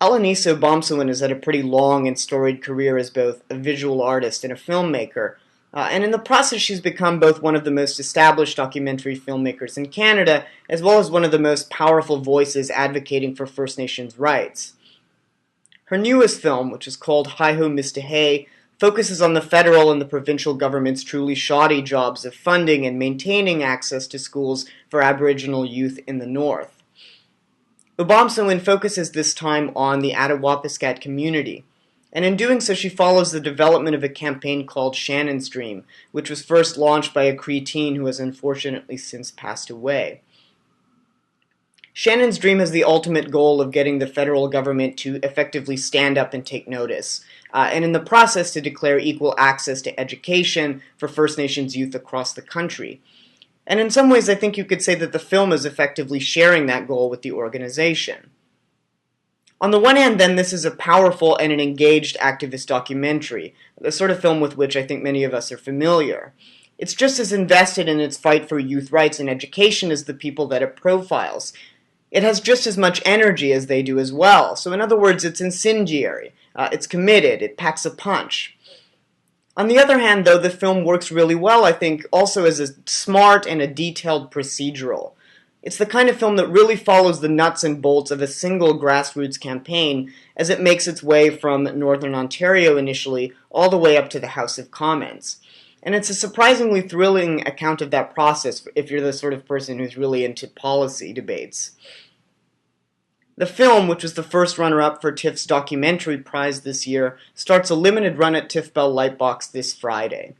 Alaniso Bomsawin has had a pretty long and storied career as both a visual artist and a filmmaker, and in the process she's become both one of the most established documentary filmmakers in Canada, as well as one of the most powerful voices advocating for First Nations rights. Her newest film, which is called Hi-Ho Mistehay, focuses on the federal and the provincial government's truly shoddy jobs of funding and maintaining access to schools for Aboriginal youth in the North. Ubomsawin focuses this time on the Attawapiskat community, and in doing so she follows the development of a campaign called Shannon's Dream, which was first launched by a Cree teen who has unfortunately since passed away. Shannon's Dream has the ultimate goal of getting the federal government to effectively stand up and take notice, and in the process to declare equal access to education for First Nations youth across the country. And in some ways, I think you could say that the film is effectively sharing that goal with the organization. On the one hand, then, this is a powerful and an engaged activist documentary, the sort of film with which I think many of us are familiar. It's just as invested in its fight for youth rights and education as the people that it profiles. It has just as much energy as they do as well. So in other words, it's incendiary, it's committed, it packs a punch. On the other hand, though, the film works really well, I think, also as a smart and a detailed procedural. It's the kind of film that really follows the nuts and bolts of a single grassroots campaign as it makes its way from Northern Ontario initially all the way up to the House of Commons. And it's a surprisingly thrilling account of that process if you're the sort of person who's really into policy debates. The film, which was the first runner-up for TIFF's documentary prize this year, starts a limited run at TIFF Bell Lightbox this Friday.